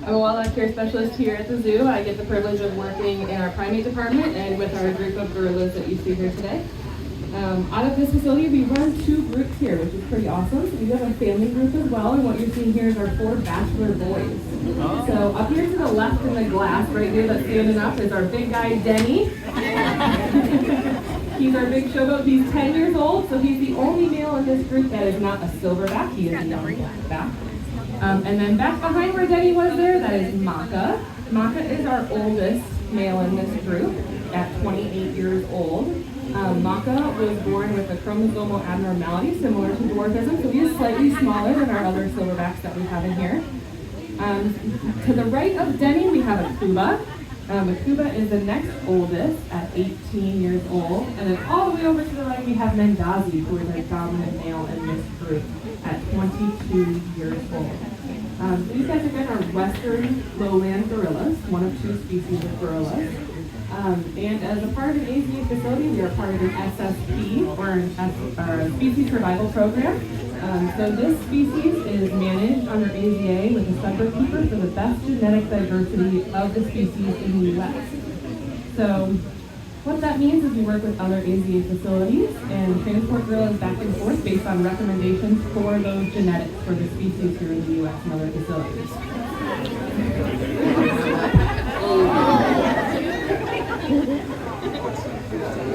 I'm a wildlife care specialist here at the zoo. I get the privilege of working in our primate department and with our group of gorillas that you see here today. Out of this facility, we run 2 groups here, which is pretty awesome. So we have a family group as well, and what you're seeing here is our 4 bachelor boys. So up here to the left in the glass, right here that's standing up, is our big guy, Denny. He's our big showboat. He's 10 years old, so he's the only male in this group that is not a silverback. He is a young blackback. And then back behind where Denny was there, that is Maka. Maka is our oldest male in this group at 28 years old. Maka was born with a chromosomal abnormality similar to dwarfism, so he is slightly smaller than our other silverbacks that we have in here. To the right of Denny, we have Akuba. Akuba is the next oldest at 18 years old. And then all the way over to the right, we have Mendazi, who is our dominant male in this group at 22 years old. These guys again are western lowland gorillas, one of 2 species of gorillas. And as a part of an AZA facility, we are part of an SSP, or a species survival program. So this species is managed under AZA with a separate keeper for the best genetic diversity of the species in the U.S. So what that means is we work with other AZA facilities and transport gorillas back and forth based on recommendations for those genetics for the species here in the U.S. and other facilities.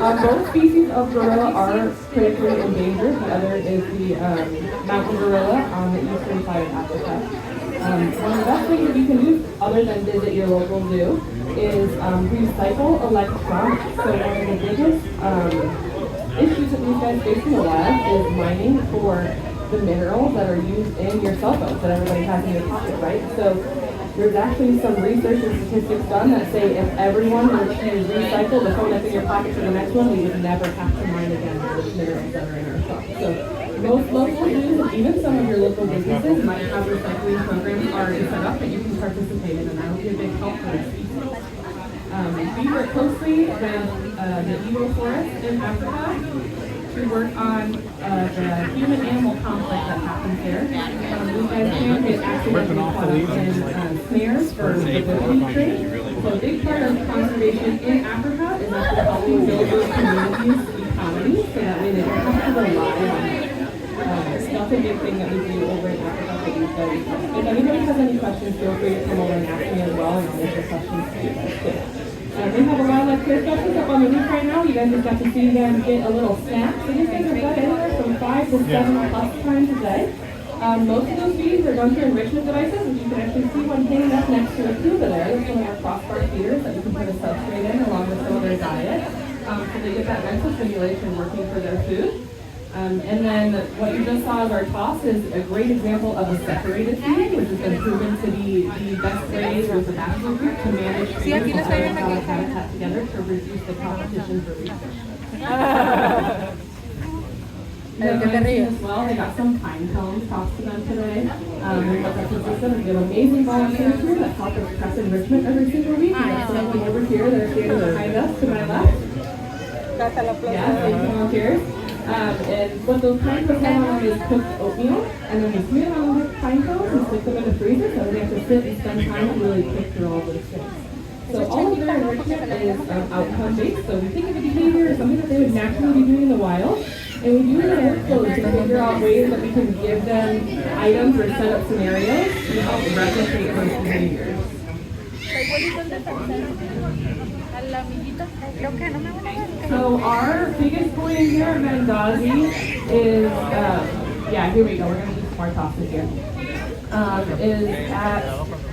Both species of gorilla are critically endangered. The other is the mountain gorilla on the eastern side of Africa. One of the best things that you can do, other than visit your local zoo, is recycle electronics. So one of the biggest issues that these guys face in the lab is mining for the minerals that are used in your cell phones that everybody has in their pocket, right? So there's actually some research and statistics done that say if everyone were to recycle the phone that's in your pocket to the next one, we would never have to mine again for the minerals that are in our stuff. So most local zoos and even some of your local businesses might have recycling programs already set up that you can participate in, and that will be a big help for this species. We work closely with the Eagle Forest in Africa to work on the human-animal conflict that happens there. These guys can get accidentally caught up in snares for the booty trade. So a big part of conservation in Africa is actually helping build those communities' economies so that way they don't have to rely on it. That's a big thing that we do over in Africa for these guys. If anybody has any questions, feel free to come over and ask me as well, and I'll answer questions for you guys too. We have a wildlife care specialist up on the roof right now. You guys just got to see them get a little snack. So these things are fed anywhere from 5 to 7 plus times a day. Most of those feeds are done through enrichment devices, which you can actually see one hanging up next to a tuba there. There's one of our crossbar feeders that you can put a substrate in along with some of their diet. So they get that mental stimulation working for their food. And then what you just saw as our toss is a great example of a separated feeding, which has been proven to be the best way with the bachelor group to manage feeding habitat together to reduce the competition for research. As well, they got some pine cones tossed to them today. What that consists of is we have amazing volunteers here that help us press enrichment every single week. We got some of them over here that are standing behind us to my left. Yeah, thank you, volunteers. And what those pine cones have on is cooked oatmeal, and then we smear them on the pine cones and stick them in the freezer so we have to sit and spend time to really pick through all those things. So all of their enrichment is outcome based, so we think of a behavior as something that they would naturally be doing in the wild, and we use their workflows to figure out ways that we can give them items or set up scenarios to help replicate those behaviors. So our biggest point in here at Mendazi is, yeah, here we go, we're going to do some more tosses here, is at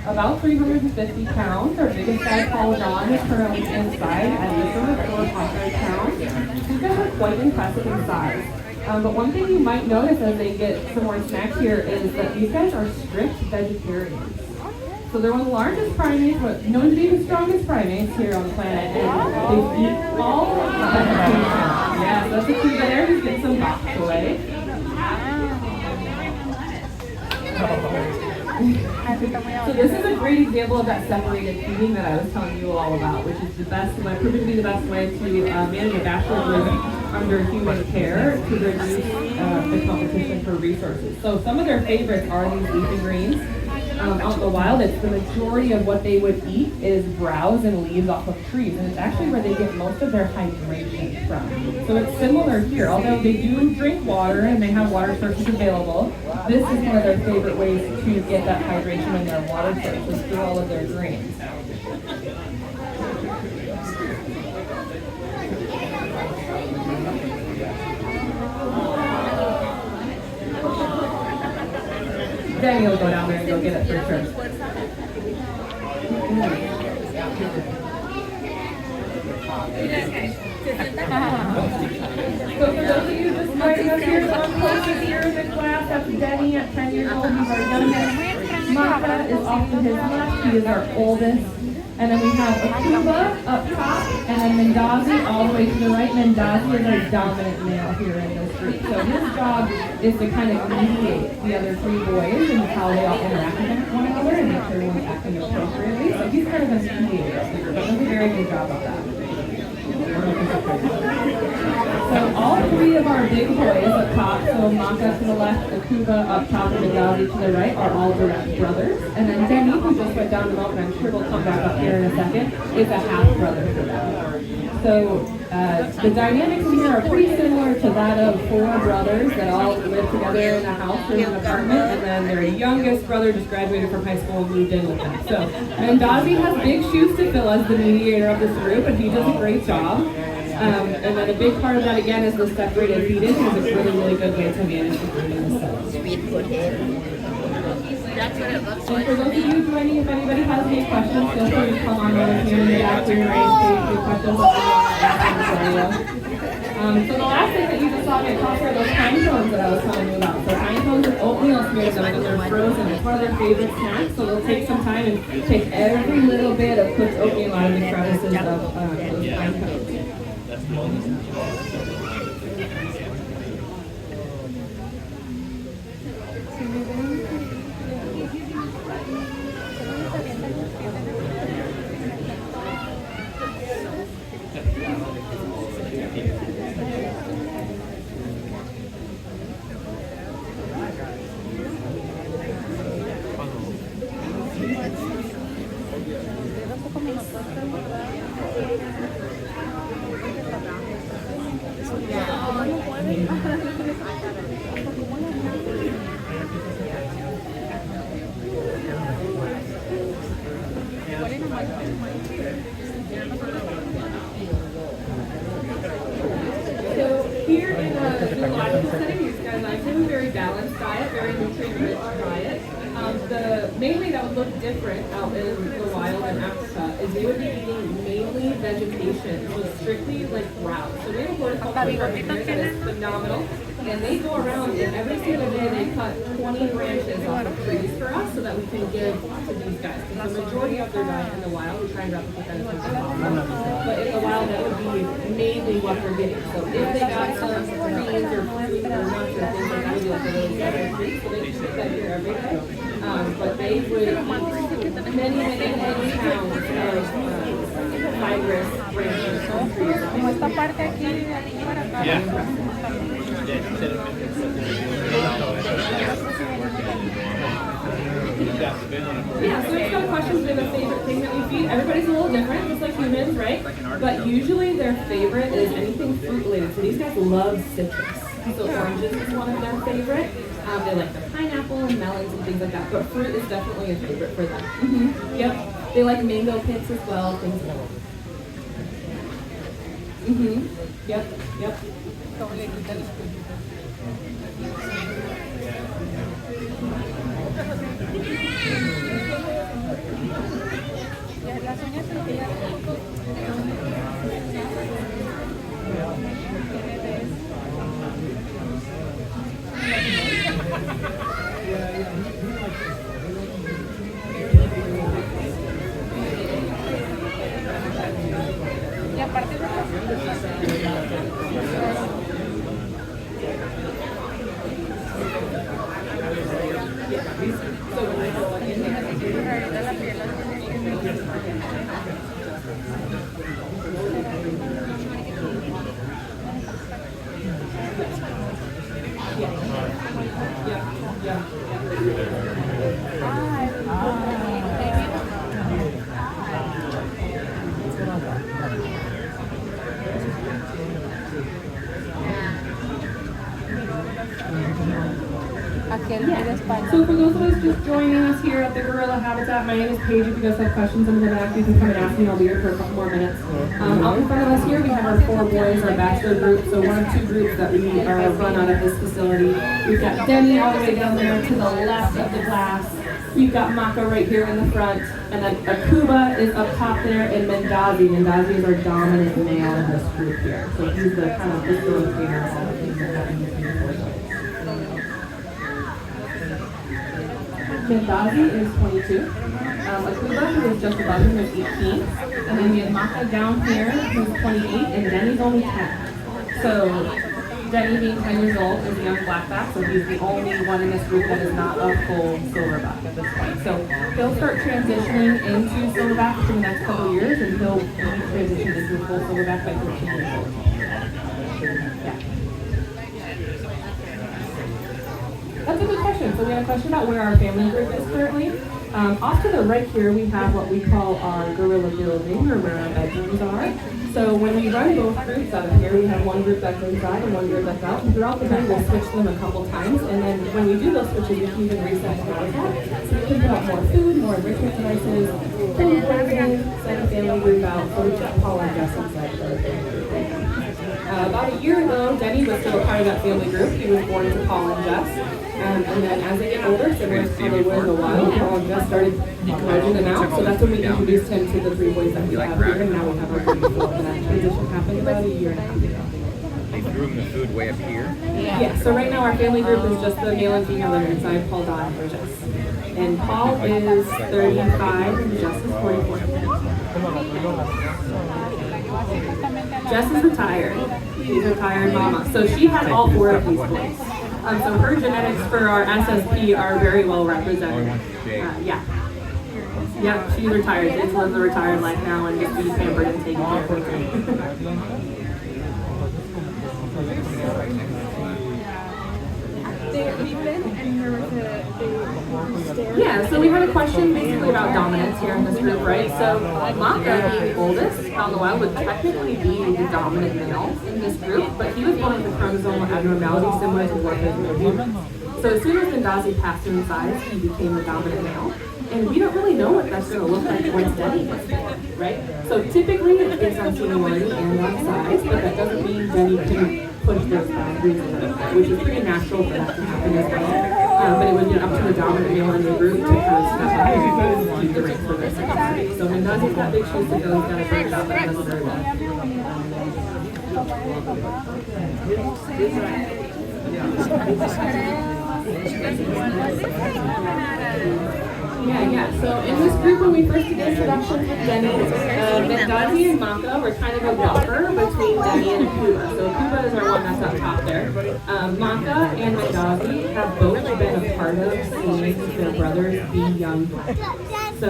about 350 pounds. Our biggest guy, Paul John, is currently inside at just over 400 pounds. These guys are quite impressive in size. But one thing you might notice as they get some more snacks here is that these guys are strict vegetarians. So they're one of the largest primates, but known to be the strongest primates here on the planet, and they eat all vegetation. Yeah, so that's a key there. He's getting some box away. So this is a great example of that separated feeding that I was telling you all about, which is the best way, proven to be the best way to manage a bachelor group under human care to reduce the competition for resources. So some of their favorites are these leafy greens. out in the wild, it's the majority of what they would eat is browse and leaves off of trees, and it's actually where they get most of their hydration from. So it's similar here, although they do drink water and they have water sources available. This is one of their favorite ways to get that hydration in their water sources through all of their grains. Then you'll go down there and you'll get it for sure. So for those of you just joining us here, one closest here in the class, that's Denny at 10 years old. He's our youngest. Maka is off to his left. He is our oldest. And then we have Akuba up top, and then Mendazi all the way to the right. Mendazi is our dominant male here in this group. So his job is to kind of mediate the other three boys and how they all interact with one another and make sure everyone's acting appropriately. So he's kind of a mediator of the group, but does a very good job of that. So all three of our big boys up top, so Maka to the left, Akuba up top, and Mendazi to the right, are all direct brothers. And then Denny, who just went down the mountain, I'm sure will come back up here in a second, is a half brother for them. So the dynamics in here are pretty similar to that of four brothers that all live together in a house or in an apartment, and then their youngest brother just graduated from high school and moved in with them. So Mendazi has big shoes to fill as the mediator of this group, and he does a great job. And then a big part of that again is the separated feed-in, because it's really, really good way to manage the food in the cells. That's what it looks And like. for those of you joining, if anybody has any questions, feel free to come on over here in the back here and raise questions so the last thing that you just saw me across are those pine cones that I was telling you about. So pine cones with oatmeal smeared on them, and they're frozen. It's one of their favorite snacks, so they'll take some time and take every little bit of cooked oatmeal out of the crevices of those pine cones. Here in the zoological setting, these guys I have a very balanced diet, very nutrient-rich diet. The mainly that would look different out in the wild in Africa is they would be eating mainly vegetation, so strictly like browse. So we have a horticulture department here that is phenomenal, and they go around and every single day they cut 20 branches off of trees for us so that we can give to these guys. Because the majority of their diet in the wild, we try and replicate that as much as possible. But in the wild, that would be mainly what they're getting. So if they got some trees or fruit or nuts or things like that, would be like a little better treat. So they should that here every day. But they would eat many pounds of fibrous branches from trees. Como esta parte aquí para acá. Yeah, so it's got questions of a favorite thing that we feed. Everybody's a little different, just like humans, right? But usually their favorite is anything fruit related. So these guys love citrus. So oranges is one of their favorite. They like the pineapple and melons and things like that. But fruit is definitely a favorite for them. Mm-hmm. Yep. They like mango pits as well, things like that. Mm-hmm. Yep. Yep. Y aparte de So for those of us just joining us here at the Gorilla Habitat, my name is Paige. If you guys have questions in the back, you can come and ask me. I'll be here for a couple more minutes. Out in front of us here, we have our 4 boys, our bachelor group. So one of 2 groups that we are run out of this facility. We've got Denny all the way down there to the left of the class. We've got Maka right here in the front, and then Akuba is up top there, and Mendazi. Mendazi is our dominant male in this group here. So he's the kind of facilitator of all the things that happen between the 4 boys. Mendazi is 22. Akuba, who is just above him, is 18. And then we have Maka down here, who's 28, and Denny's only 10. So Denny, being 10 years old, is a young blackback, so he's the only one in this group that is not a full silverback at this point. So he'll start transitioning into silverback for the next couple of years, and he'll be transitioned into a full silverback by 13 years old. Yeah. That's a good question. So we had a question about where our family group is currently. Off to the right here, we have what we call our gorilla building, or where our bedrooms are. So when we run both groups out of here, we have one group that's inside and one group that's out. And throughout the day, we'll switch them a couple times. And then when we do those switches, we can even reset the habitat. So we can put out more food, more enrichment devices, pull the boys in, send a family group out. So we've got Paul and Jess inside for the family group. About a year ago, Denny was still a part of that family group. He was born to Paul and Jess. And then as they get older, similar to how they were in the wild, Paul and Jess started merging them out. So that's when we introduced him to the 3 boys that we have here. And now we have our group of 4. And that transition happened about a year and a half ago. They threw him the food way up here? Yeah, so right now our family group is just the male and female that are inside, Paul, Don, and Jess. And Paul is 35 and Jess is 44. Jess is retired. She's a retired mama. So she had all 4 of these boys. So her genetics for our SSP are very well represented. Yeah. Yeah, she's retired. She lives a retired life now and just be pampered and taken care of. Yeah, so we had a question basically about dominance here in this group, right? So Maka, being the oldest out in the wild, would technically be the dominant male in this group, but he was born with a chromosomal abnormality similar to what his movement. So as soon as Mendazi passed him in size, he became the dominant male. And we don't really know what that's going to look like once Denny gets born, right? So typically it's based on seniority and on size, but that doesn't mean Denny can push those boundaries, which is pretty natural for that to happen as well. But it would be up to the dominant male in the group to kind of step up and keep the ranks for their second. So Mendazi's got big shoes to go, he's got to break it up, and does very well. Yeah. So in this group, when we first did introductions with Denny, Mendazi and Maka were kind of a buffer between Denny and Akuba. So Akuba is our one that's up top there. Maka and Mendazi have both been a part of seeing their brothers be young blacks. So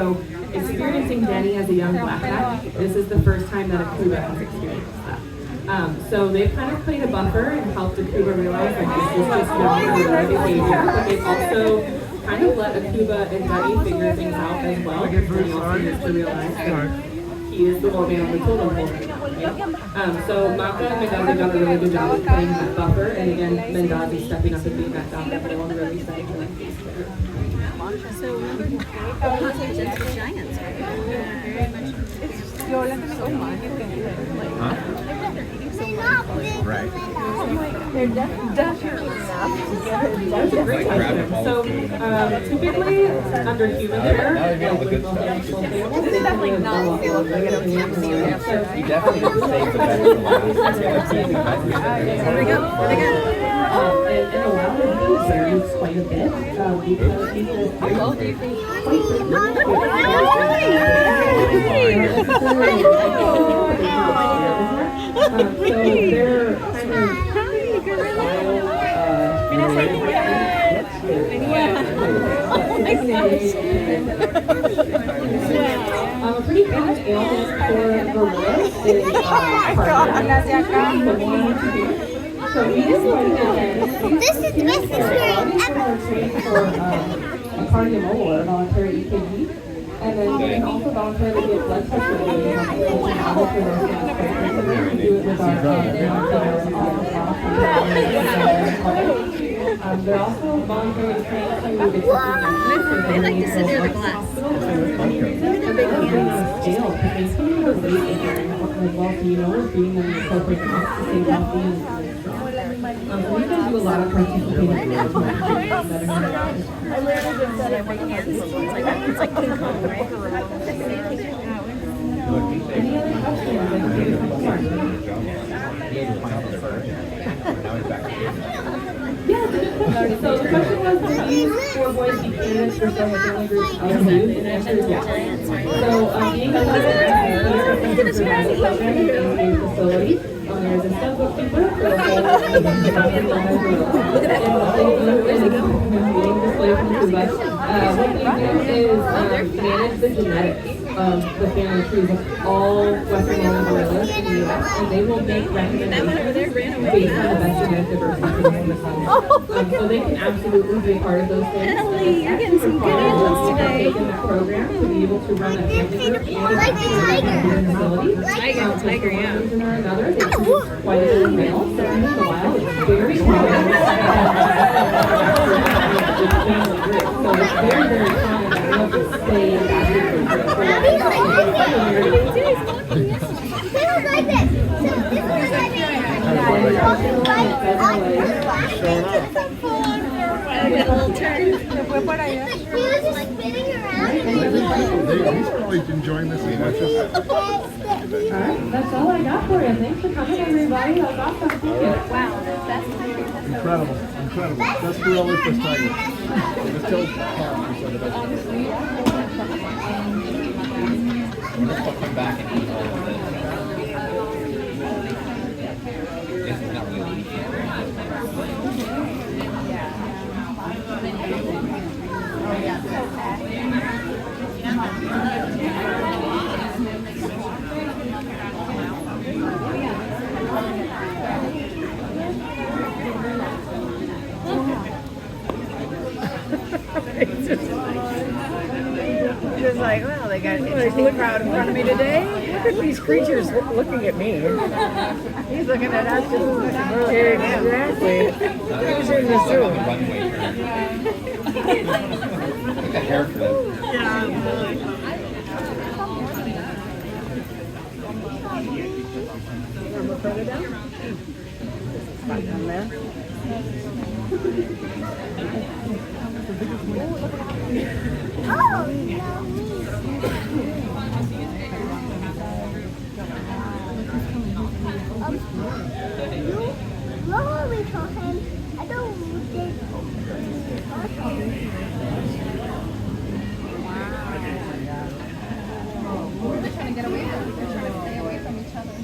experiencing Denny as a young blackback, this is the first time that Akuba has experienced that. So they've kind of played a buffer and helped Akuba realize that this is just younger behavior, but they've also kind of let Akuba and Denny figure things out as well. Denny also needs to realize that he is the more man on the totem pole. Right? So Maka and Mendazi done a really good job of playing that buffer, and again, Mendazi stepping up and being that dominant male and really setting the pace for her. So gentle giants, very much. Right. They're definitely not together. That's a great question. So typically under human care, They definitely not feel like it over here. He definitely saved the best for last. There they go. There they go. In the wild, it varies quite a bit because he's a pretty common ailment for gorillas is so we just wanted to This is trained for a cardiomol or a voluntary EKG, and then you can also voluntarily get blood pressure readings. We do it with our They're also voluntarily trained to accept They like to sit near the glass. They're big hands. Scale, because they still have a weight in there as well, so you know we're feeding them the appropriate amount to stay healthy and strong. So we can do a lot of participating I literally just said I make hands. It's like King Kong, right? Any other questions? I can give you some more. Yeah, it's a good question. So the question was, do these 4 boys be candidates for some family groups of youth? And the answer is yes. So being a facility, there's a sub bookkeeper for the whole what they do is manage the genetics of the family trees of all Western Island gorillas in the U.S. and they will make recommendations based on the best genetic diversity in the country. So they can absolutely be a part of those things. Ellie, you're getting some good answers today. In the program to be able to run a family group and Like a tiger. facility. Tiger, yeah. For one reason or another, they produce quite a few males. So in the wild, it's very common. So it's very, very common that they'll just stay in that group. Feels like this. So this was like A little turn. He was just spinning around. He's really enjoying this as much as Alright, that's all I got for you. Thanks for coming, everybody. That was awesome. Thank you. Wow, that's incredible. That's gorillas plus tigers. Just tell Tom we said it. I'll come back and eat all of this. This is not really just like, well, they got an interesting crowd in front of me today. Look at these creatures looking at me. He's looking at us just as much as we're looking at him. Exactly. Who's in the on zoo? the runway turn. Like a hair flip. Further down? Spot down there. Lower we call him. I don't think. They're trying to get away from They're trying to stay away from each other.